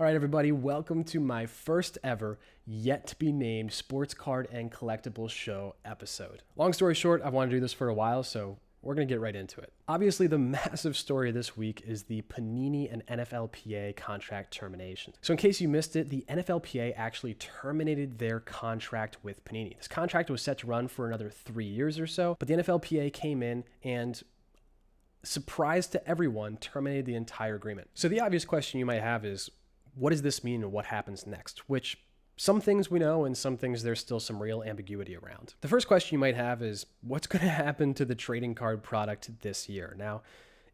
All right, everybody, welcome to my first ever yet to be named sports card and collectibles show episode. Long story short, I've wanted to do this for a while, so we're going to get right into it. Obviously, the massive story this week is the Panini and NFLPA contract termination. So in case you missed it, the NFLPA actually terminated their contract with Panini. This contract was set to run for another 3 years or so, but the NFLPA came in and, surprise to everyone, terminated the entire agreement. So the obvious question you might have is, what does this mean and what happens next? Which some things we know and some things there's still some real ambiguity around. The first question you might have is, what's going to happen to the trading card product this year? Now,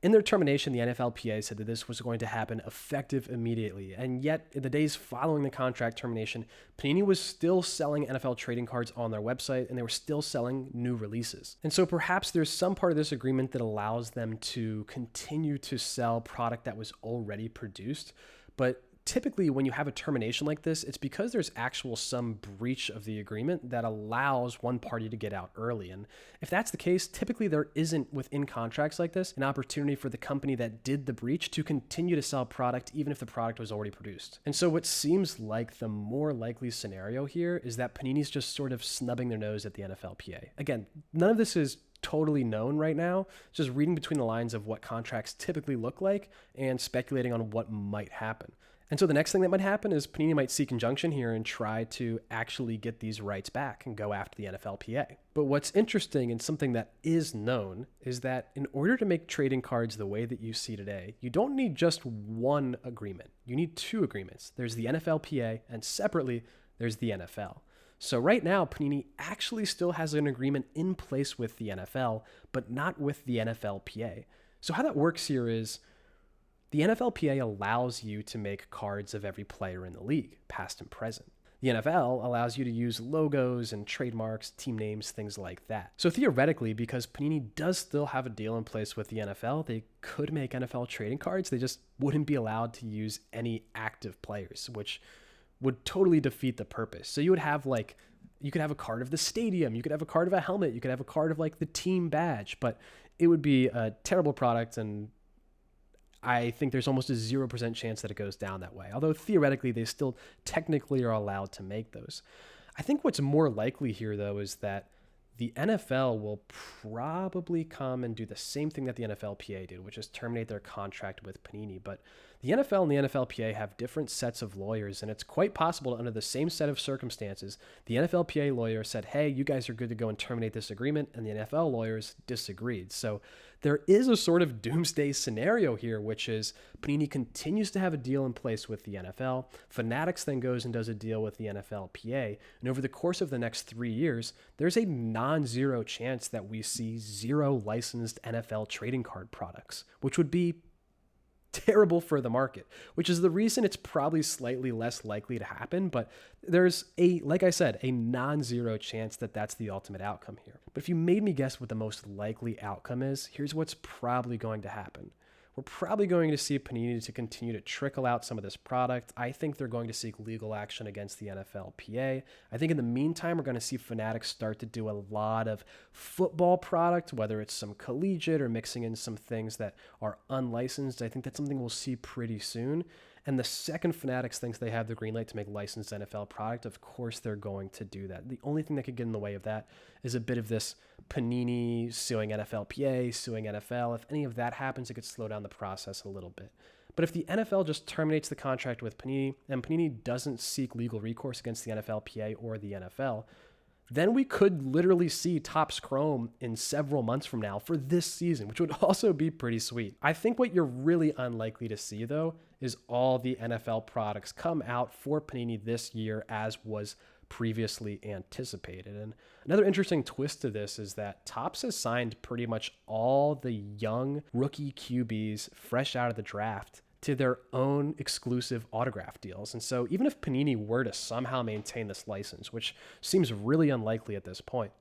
in their termination, the NFLPA said that this was going to happen effective immediately. And yet, in the days following the contract termination, Panini was still selling NFL trading cards on their website, and they were still selling new releases. And so perhaps there's some part of this agreement that allows them to continue to sell product that was already produced. But typically, when you have a termination like this, it's because there's some breach of the agreement that allows one party to get out early. And if that's the case, typically there isn't, within contracts like this, an opportunity for the company that did the breach to continue to sell product even if the product was already produced. And so what seems like the more likely scenario here is that Panini's just sort of snubbing their nose at the NFLPA. Again, none of this is totally known right now, just reading between the lines of what contracts typically look like and speculating on what might happen. And so the next thing that might happen is Panini might seek injunction here and try to actually get these rights back and go after the NFLPA. But what's interesting and something that is known is that in order to make trading cards the way that you see today, you don't need just one agreement. You need two agreements. There's the NFLPA and separately, there's the NFL. So right now, Panini actually still has an agreement in place with the NFL, but not with the NFLPA. So how that works here is, the NFLPA allows you to make cards of every player in the league, past and present. The NFL allows you to use logos and trademarks, team names, things like that. So theoretically, because Panini does still have a deal in place with the NFL, they could make NFL trading cards. They just wouldn't be allowed to use any active players, which would totally defeat the purpose. So you would have you could have a card of the stadium, you could have a card of a helmet, you could have a card of the team badge, but it would be a terrible product, and I think there's almost a 0% chance that it goes down that way. Although theoretically, they still technically are allowed to make those. I think what's more likely here, though, is that the NFL will probably come and do the same thing that the NFLPA did, which is terminate their contract with Panini. But the NFL and the NFLPA have different sets of lawyers, and it's quite possible that under the same set of circumstances, the NFLPA lawyer said, hey, you guys are good to go and terminate this agreement, and the NFL lawyers disagreed. So there is a sort of doomsday scenario here, which is Panini continues to have a deal in place with the NFL. Fanatics then goes and does a deal with the NFLPA. And over the course of the next 3 years, there's a non-zero chance that we see 0 licensed NFL trading card products, which would be terrible for the market, which is the reason it's probably slightly less likely to happen. But there's like I said, a non-zero chance that that's the ultimate outcome here. But if you made me guess what the most likely outcome is, here's what's probably going to happen. We're probably going to see Panini to continue to trickle out some of this product. I think they're going to seek legal action against the NFLPA. I think in the meantime, we're going to see Fanatics start to do a lot of football product, whether it's some collegiate or mixing in some things that are unlicensed. I think that's something we'll see pretty soon. And the second Fanatics thinks they have the green light to make licensed NFL product, of course they're going to do that. The only thing that could get in the way of that is a bit of this Panini suing NFLPA, suing NFL. If any of that happens, it could slow down the process a little bit. But if the NFL just terminates the contract with Panini, and Panini doesn't seek legal recourse against the NFLPA or the NFL, then we could literally see Topps Chrome in several months from now for this season, which would also be pretty sweet. I think what you're really unlikely to see, though, is all the NFL products come out for Panini this year as was previously anticipated. And another interesting twist to this is that Topps has signed pretty much all the young rookie QBs fresh out of the draft to their own exclusive autograph deals. And so even if Panini were to somehow maintain this license, which seems really unlikely at this point,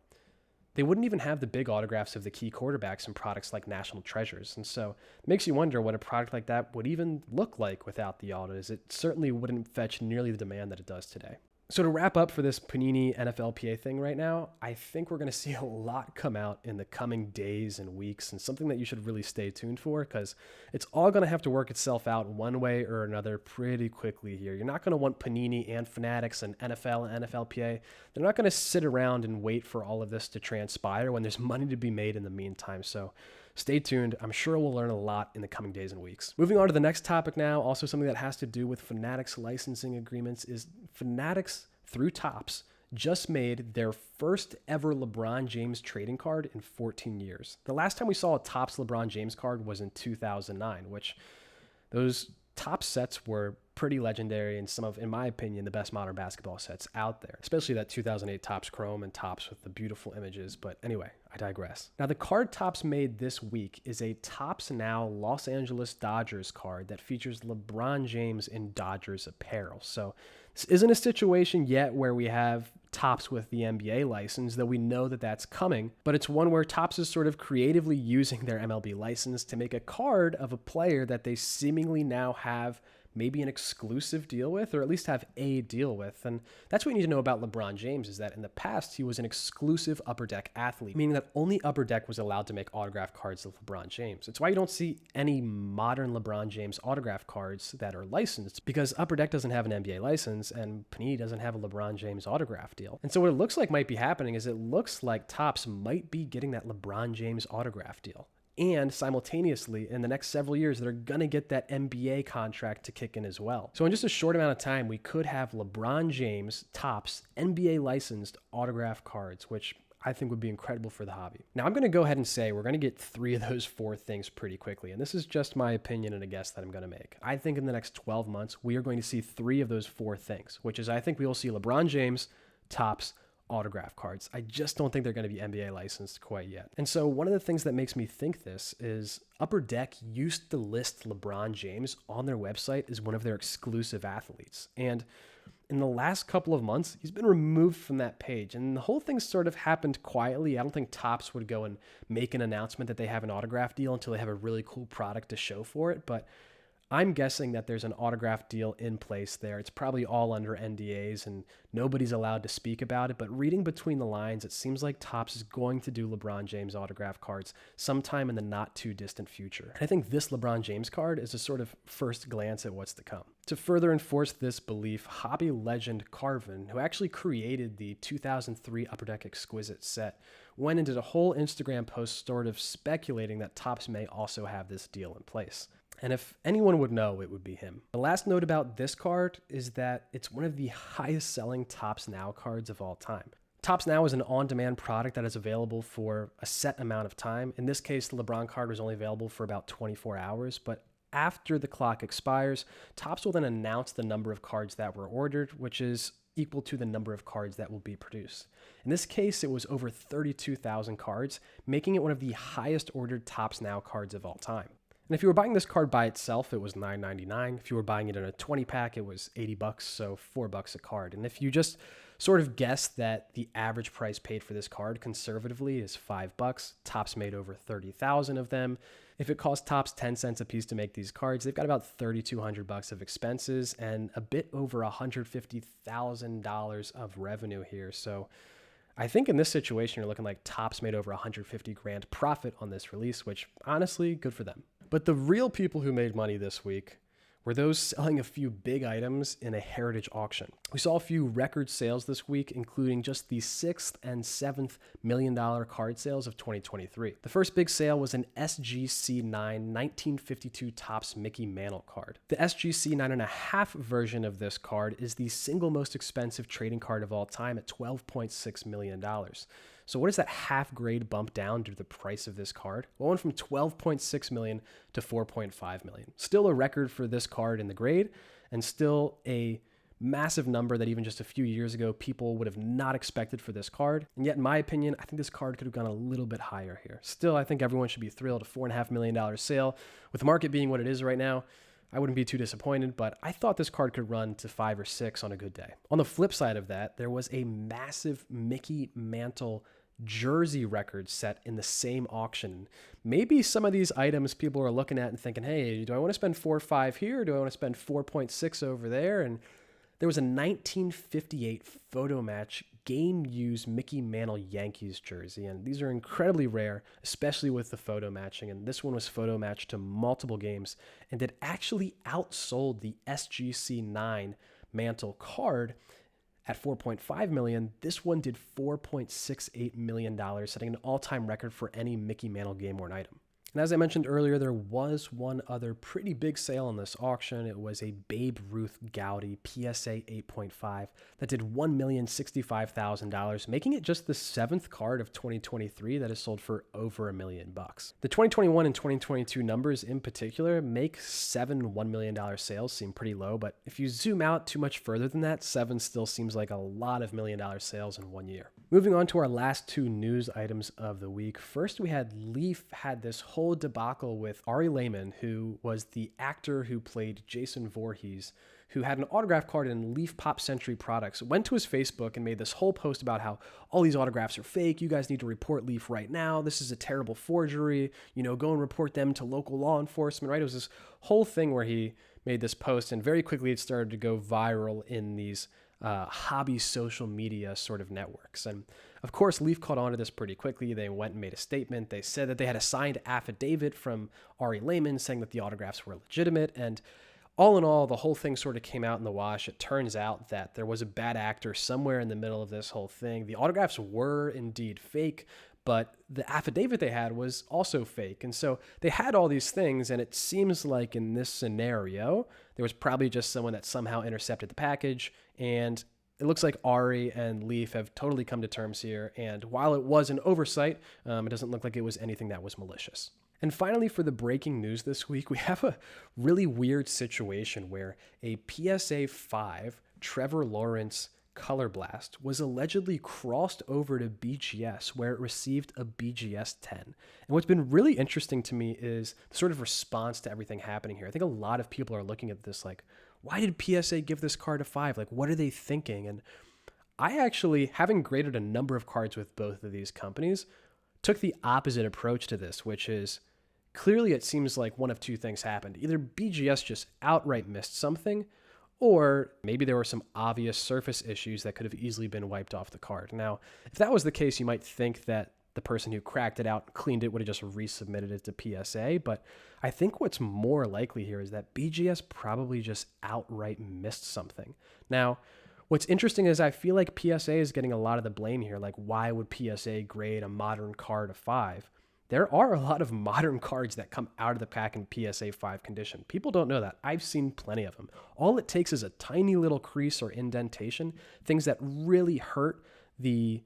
they wouldn't even have the big autographs of the key quarterbacks in products like National Treasures. And so it makes you wonder what a product like that would even look like without the autos. It certainly wouldn't fetch nearly the demand that it does today. So to wrap up for this Panini NFLPA thing right now, I think we're going to see a lot come out in the coming days and weeks, and something that you should really stay tuned for, because it's all going to have to work itself out one way or another pretty quickly here. You're not going to want Panini and Fanatics and NFL and NFLPA. They're not going to sit around and wait for all of this to transpire when there's money to be made in the meantime. So stay tuned. I'm sure we'll learn a lot in the coming days and weeks. Moving on to the next topic now, also something that has to do with Fanatics licensing agreements, is Fanatics through Topps just made their first ever LeBron James trading card in 14 years. The last time we saw a Topps LeBron James card was in 2009, which those Topps sets were pretty legendary and some of, in my opinion, the best modern basketball sets out there, especially that 2008 Topps Chrome and Topps with the beautiful images. But anyway, I digress. Now, the card Topps made this week is a Topps Now Los Angeles Dodgers card that features LeBron James in Dodgers apparel. So this isn't a situation yet where we have Topps with the NBA license, though we know that that's coming, but it's one where Topps is sort of creatively using their MLB license to make a card of a player that they seemingly now have maybe an exclusive deal with, or at least have a deal with. And that's what you need to know about LeBron James, is that in the past, he was an exclusive Upper Deck athlete, meaning that only Upper Deck was allowed to make autograph cards of LeBron James. It's why you don't see any modern LeBron James autograph cards that are licensed, because Upper Deck doesn't have an NBA license and Panini doesn't have a LeBron James autograph deal. And so what it looks like might be happening is it looks like Topps might be getting that LeBron James autograph deal. And simultaneously, in the next several years, they're going to get that NBA contract to kick in as well. So in just a short amount of time, we could have LeBron James, Topps, NBA licensed autograph cards, which I think would be incredible for the hobby. Now, I'm going to go ahead and say we're going to get 3 of those 4 things pretty quickly. And this is just my opinion and a guess that I'm going to make. I think in the next 12 months, we are going to see 3 of those 4 things, which is I think we will see LeBron James, Topps, autograph cards. I just don't think they're going to be NBA licensed quite yet. And so one of the things that makes me think this is Upper Deck used to list LeBron James on their website as one of their exclusive athletes. And in the last couple of months, he's been removed from that page. And the whole thing sort of happened quietly. I don't think Topps would go and make an announcement that they have an autograph deal until they have a really cool product to show for it. But I'm guessing that there's an autograph deal in place there. It's probably all under NDAs and nobody's allowed to speak about it. But reading between the lines, it seems like Topps is going to do LeBron James autograph cards sometime in the not too distant future. And I think this LeBron James card is a sort of first glance at what's to come. To further enforce this belief, hobby legend Carvin, who actually created the 2003 Upper Deck Exquisite set, went and did a whole Instagram post sort of speculating that Topps may also have this deal in place. And if anyone would know, it would be him. The last note about this card is that it's one of the highest selling Topps Now cards of all time. Topps Now is an on-demand product that is available for a set amount of time. In this case, the LeBron card was only available for about 24 hours, but after the clock expires, Topps will then announce the number of cards that were ordered, which is equal to the number of cards that will be produced. In this case, it was over 32,000 cards, making it one of the highest ordered Topps Now cards of all time. And if you were buying this card by itself, it was $9.99. If you were buying it in a 20-pack, it was $80, so $4 a card. And if you just sort of guess that the average price paid for this card conservatively is $5, Topps made over 30,000 of them. If it costs Topps 10 cents a piece to make these cards, they've got about $3,200 of expenses and a bit over $150,000 of revenue here. So I think in this situation, you're looking like Topps made over $150,000 profit on this release, which honestly, good for them. But the real people who made money this week were those selling a few big items in a heritage auction. We saw a few record sales this week, including just the 6th and 7th $1 million card sales of 2023. The first big sale was an SGC 9 1952 Topps Mickey Mantle card. The SGC 9.5 version of this card is the single most expensive trading card of all time at $12.6 million. So what does that half grade bump down to the price of this card? Well, it went from $12.6 million to $4.5 million. Still a record for this card in the grade, and still a massive number that even just a few years ago people would have not expected for this card. And yet, in my opinion, I think this card could have gone a little bit higher here. Still, I think everyone should be thrilled. A $4.5 million sale. With the market being what it is right now, I wouldn't be too disappointed, but I thought this card could run to 5 or 6 on a good day. On the flip side of that, there was a massive Mickey Mantle jersey record set in the same auction. Maybe some of these items people are looking at and thinking, hey, do I want to spend 4 or 5 here? Or do I want to spend 4.6 over there? And There was a 1958 photo match game-used Mickey Mantle Yankees jersey, and these are incredibly rare, especially with the photo matching, and this one was photo matched to multiple games, and it actually outsold the SGC9 Mantle card at $4.5 million. This one did $4.68 million, setting an all-time record for any Mickey Mantle game-worn item. And as I mentioned earlier, there was one other pretty big sale in this auction. It was a Babe Ruth Gowdy PSA 8.5 that did $1,065,000, making it just the 7th card of 2023 that is sold for over $1 million. The 2021 and 2022 numbers in particular make 7 $1 million sales seem pretty low, but if you zoom out too much further than that, 7 still seems like a lot of $1 million sales in 1 year. Moving on to our last 2 news items of the week. First, we had Leaf had this whole debacle with Ari Lehman, who was the actor who played Jason Voorhees, who had an autograph card in Leaf Pop Century products, went to his Facebook and made this whole post about how all these autographs are fake. You guys need to report Leaf right now. This is a terrible forgery. Go and report them to local law enforcement, right? It was this whole thing where he made this post, and very quickly it started to go viral in these hobby social media sort of networks. And of course, Leaf caught on to this pretty quickly. They went and made a statement. They said that they had a signed affidavit from Ari Lehman saying that the autographs were legitimate. And all in all, the whole thing sort of came out in the wash. It turns out that there was a bad actor somewhere in the middle of this whole thing. The autographs were indeed fake, but the affidavit they had was also fake. And so they had all these things, and it seems like in this scenario, there was probably just someone that somehow intercepted the package, and it looks like Ari and Leaf have totally come to terms here, and while it was an oversight, it doesn't look like it was anything that was malicious. And finally, for the breaking news this week, we have a really weird situation where a PSA 5 Trevor Lawrence Color Blast was allegedly crossed over to BGS, where it received a BGS 10. And what's been really interesting to me is the sort of response to everything happening here. I think a lot of people are looking at this like, why did PSA give this card a 5? Like, what are they thinking? And I actually, having graded a number of cards with both of these companies, took the opposite approach to this, which is clearly it seems like one of two things happened. Either BGS just outright missed something, or maybe there were some obvious surface issues that could have easily been wiped off the card. Now, if that was the case, you might think that the person who cracked it out and cleaned it would have just resubmitted it to PSA, but I think what's more likely here is that BGS probably just outright missed something. Now, what's interesting is I feel like PSA is getting a lot of the blame here. Like, why would PSA grade a modern card a 5? There are a lot of modern cards that come out of the pack in PSA 5 condition. People don't know that. I've seen plenty of them. All it takes is a tiny little crease or indentation, things that really hurt the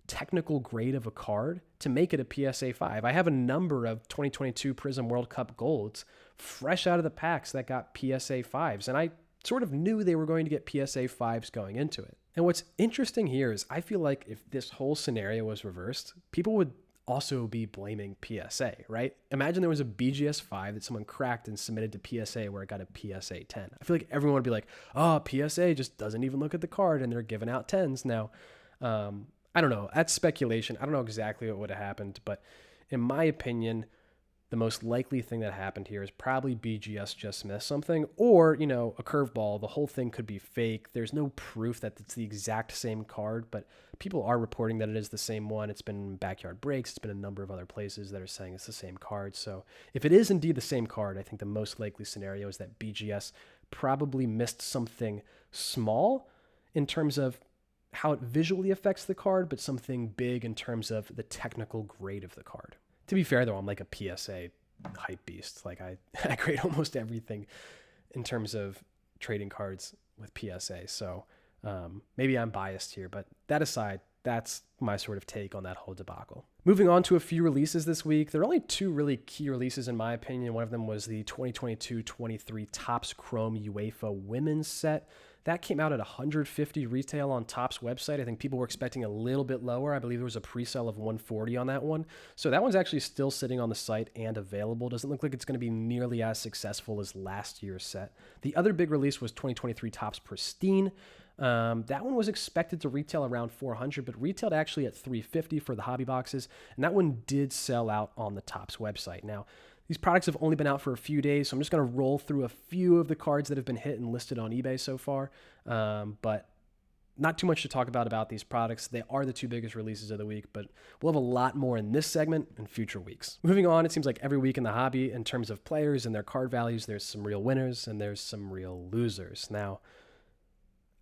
technical grade of a card to make it a PSA 5. I have a number of 2022 Prism World Cup golds fresh out of the packs that got PSA 5s, and I sort of knew they were going to get PSA 5s going into it. And what's interesting here is I feel like if this whole scenario was reversed, people would also be blaming PSA, right? Imagine there was a BGS 5 that someone cracked and submitted to PSA where it got a PSA 10. I feel like everyone would be like, oh, PSA just doesn't even look at the card and they're giving out 10s. Now, I don't know. That's speculation. I don't know exactly what would have happened, but in my opinion, the most likely thing that happened here is probably BGS just missed something, or, a curveball. The whole thing could be fake. There's no proof that it's the exact same card, but people are reporting that it is the same one. It's been Backyard Breaks. It's been a number of other places that are saying it's the same card. So if it is indeed the same card, I think the most likely scenario is that BGS probably missed something small in terms of how it visually affects the card, but something big in terms of the technical grade of the card. To be fair, though, I'm like a PSA hype beast. Like I grade almost everything in terms of trading cards with PSA. So maybe I'm biased here, but that aside, that's my sort of take on that whole debacle. Moving on to a few releases this week. There are only 2 really key releases in my opinion. One of them was the 2022-23 Topps Chrome UEFA Women's Set. That came out at $150 retail on Topps website. I think people were expecting a little bit lower. I believe there was a pre-sale of $140 on that one. So that one's actually still sitting on the site and available. Doesn't look like it's going to be nearly as successful as last year's set. The other big release was 2023 Topps Pristine. That one was expected to retail around $400, but retailed actually at $350 for the hobby boxes. And that one did sell out on the Topps website. Now, These products have only been out for a few days, so I'm just going to roll through a few of the cards that have been hit and listed on eBay so far. But not too much to talk about these products. They are the two biggest releases of the week, but we'll have a lot more in this segment in future weeks. Moving on, it seems like every week in the hobby, in terms of players and their card values, there's some real winners and there's some real losers. Now,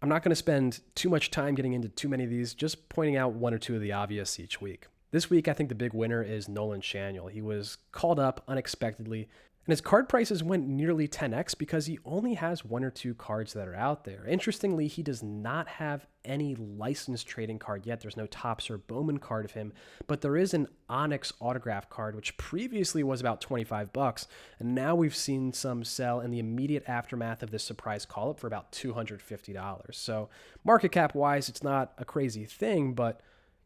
I'm not going to spend too much time getting into too many of these, just pointing out one or two of the obvious each week. This week, I think the big winner is Nolan Shaniel. He was called up unexpectedly, and his card prices went nearly 10x because he only has one or two cards that are out there. Interestingly, he does not have any licensed trading card yet. There's no Topps or Bowman card of him, but there is an Onyx autograph card, which previously was about $25, and now we've seen some sell in the immediate aftermath of this surprise call-up for about $250. So market cap-wise, it's not a crazy thing, but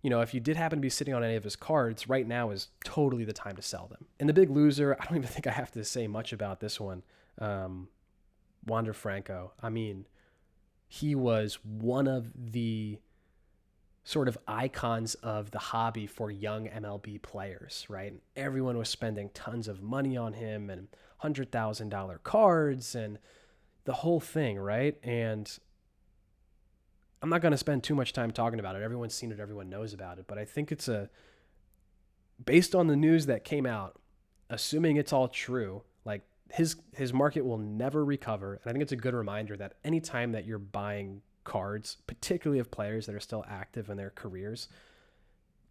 if you did happen to be sitting on any of his cards, right now is totally the time to sell them. And the big loser, I don't even think I have to say much about this one. Wander Franco. I mean, he was one of the sort of icons of the hobby for young MLB players, right? And everyone was spending tons of money on him and $100,000 cards and the whole thing, right? And I'm not going to spend too much time talking about it. Everyone's seen it. Everyone knows about it. But I think it's based on the news that came out, assuming it's all true, like his market will never recover. And I think it's a good reminder that anytime that you're buying cards, particularly of players that are still active in their careers,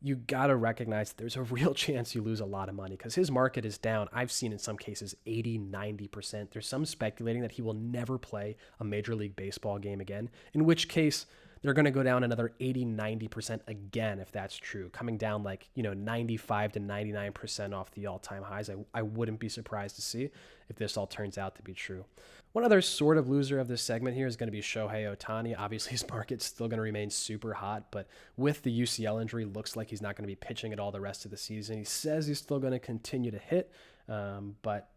you got to recognize that there's a real chance you lose a lot of money because his market is down. I've seen in some cases 80, 90%. There's some speculating that he will never play a Major League Baseball game again, in which case they're going to go down another 80, 90% again if that's true, coming down 95 to 99% off the all-time highs. I wouldn't be surprised to see if this all turns out to be true. One other sort of loser of this segment here is going to be Shohei Ohtani. Obviously, his market's still going to remain super hot, but with the UCL injury, looks like he's not going to be pitching at all the rest of the season. He says he's still going to continue to hit, but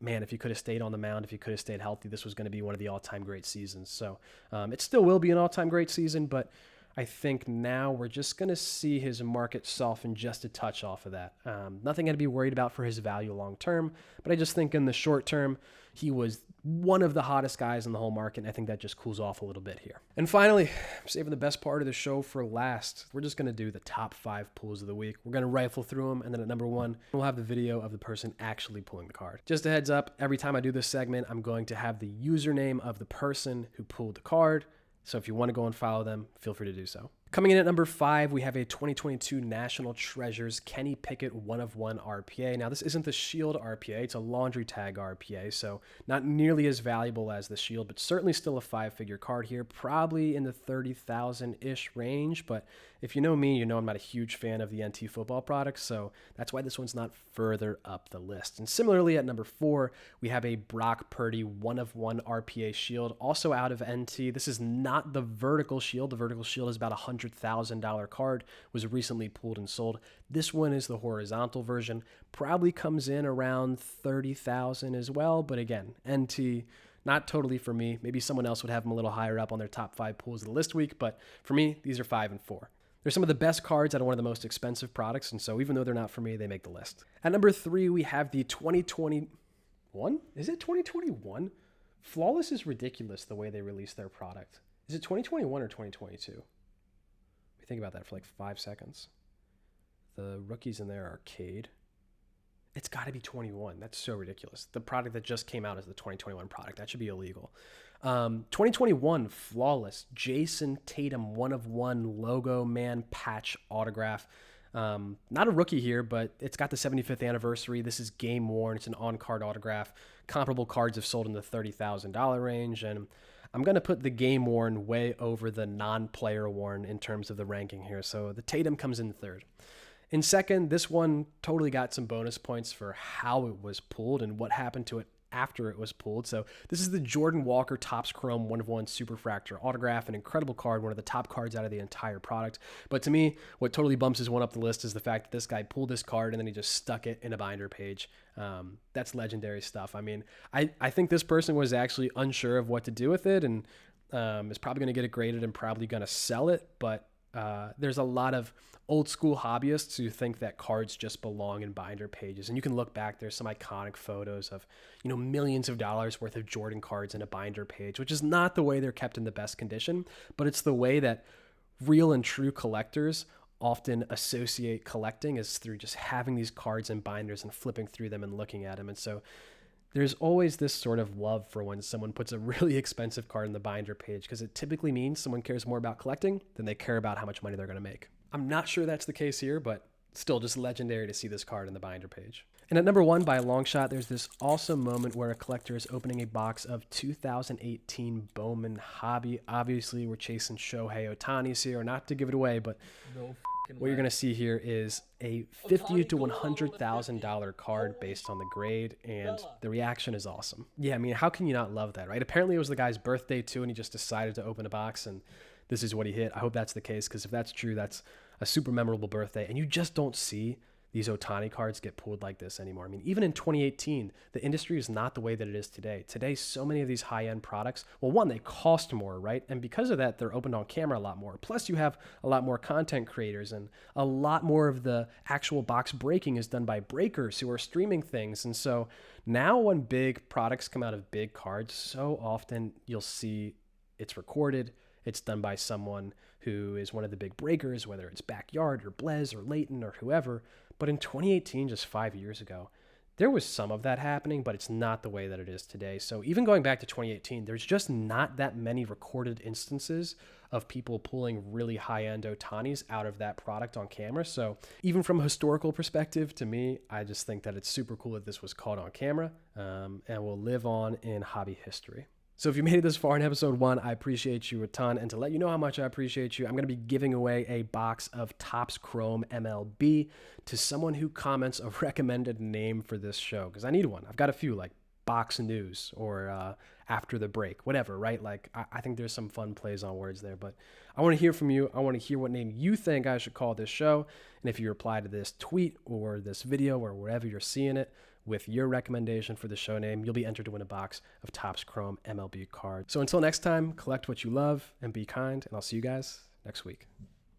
man, if he could have stayed on the mound, if he could have stayed healthy, this was going to be one of the all-time great seasons. So it still will be an all-time great season, but I think now we're just going to see his market soften just a touch off of that. Nothing to be worried about for his value long-term, but I just think in the short term, he was one of the hottest guys in the whole market, and I think that just cools off a little bit here. And finally, saving the best part of the show for last, we're just going to do the top 5 pulls of the week. We're going to rifle through them, and then at number 1, we'll have the video of the person actually pulling the card. Just a heads up, every time I do this segment, I'm going to have the username of the person who pulled the card. So if you want to go and follow them, feel free to do so. Coming in at number 5, we have a 2022 National Treasures Kenny Pickett 1/1 RPA. Now, this isn't the Shield RPA. It's a laundry tag RPA, so not nearly as valuable as the Shield, but certainly still a 5-figure card here, probably in the 30,000-ish range. But if you know me, you know I'm not a huge fan of the NT football products, so that's why this one's not further up the list. And similarly, at number 4, we have a Brock Purdy 1/1 RPA Shield, also out of NT. This is not the vertical Shield. The vertical Shield is about $100,000 card, was recently pulled and sold. This one is the horizontal version, probably comes in around 30,000 as well, but again, NT, not totally for me. Maybe someone else would have them a little higher up on their top 5 pulls of the list week, but for me, these are 5 and 4. They're some of the best cards out of one of the most expensive products, and so even though they're not for me, they make the list. At number 3, we have the 2021? Is it 2021? Flawless is ridiculous the way they release their product. Is it 2021 or 2022? Think about that for like 5 seconds. The rookies in there are Arcade. It's got to be 21. That's so ridiculous. The product that just came out is the 2021 product. That should be illegal. 2021 Flawless Jason Tatum 1/1 logo man patch autograph. Not a rookie here, but it's got the 75th anniversary. This is game worn. It's an on-card autograph. Comparable cards have sold in the $30,000 range, and I'm going to put the game worn way over the non-player worn in terms of the ranking here. So the Tatum comes in 3rd. In 2nd, this one totally got some bonus points for how it was pulled and what happened to it after it was pulled. So this is the Jordan Walker Topps Chrome 1/1 Superfractor autograph, an incredible card, one of the top cards out of the entire product. But to me, what totally bumps this one up the list is the fact that this guy pulled this card and then he just stuck it in a binder page. That's legendary stuff. I mean, I think this person was actually unsure of what to do with it and is probably going to get it graded and probably going to sell it, but There's a lot of old school hobbyists who think that cards just belong in binder pages. And you can look back, there's some iconic photos of, millions of dollars worth of Jordan cards in a binder page, which is not the way they're kept in the best condition, but it's the way that real and true collectors often associate collecting, is through just having these cards in binders and flipping through them and looking at them. And so there's always this sort of love for when someone puts a really expensive card in the binder page, because it typically means someone cares more about collecting than they care about how much money they're going to make. I'm not sure that's the case here, but still just legendary to see this card in the binder page. And at number 1, by a long shot, there's this awesome moment where a collector is opening a box of 2018 Bowman Hobby. Obviously, we're chasing Shohei Ohtani's here, not to give it away, but what you're going to see here is a $50,000 to $100,000 card based on the grade, and the reaction is awesome. Yeah, I mean, how can you not love that, right? Apparently, it was the guy's birthday, too, and he just decided to open a box, and this is what he hit. I hope that's the case, because if that's true, that's a super memorable birthday, and you just don't see these Ohtani cards get pulled like this anymore. I mean, even in 2018, the industry is not the way that it is today. Today, so many of these high-end products, well, one, they cost more, right? And because of that, they're opened on camera a lot more. Plus, you have a lot more content creators, and a lot more of the actual box breaking is done by breakers who are streaming things. And so now when big products come out of big cards, so often you'll see it's recorded, it's done by someone who is one of the big breakers, whether it's Backyard or Blez or Leighton or whoever. But in 2018, just 5 years ago, there was some of that happening, but it's not the way that it is today. So even going back to 2018, there's just not that many recorded instances of people pulling really high-end Ohtanis out of that product on camera. So even from a historical perspective, to me, I just think that it's super cool that this was caught on camera and will live on in hobby history. So if you made it this far in episode 1, I appreciate you a ton. And to let you know how much I appreciate you, I'm going to be giving away a box of Topps Chrome MLB to someone who comments a recommended name for this show, because I need one. I've got a few, like Box News or After the Break, whatever, right? Like, I think there's some fun plays on words there, but I want to hear from you. I want to hear what name you think I should call this show. And if you reply to this tweet or this video or wherever you're seeing it with your recommendation for the show name, you'll be entered to win a box of Topps Chrome MLB cards. So until next time, collect what you love and be kind, and I'll see you guys next week.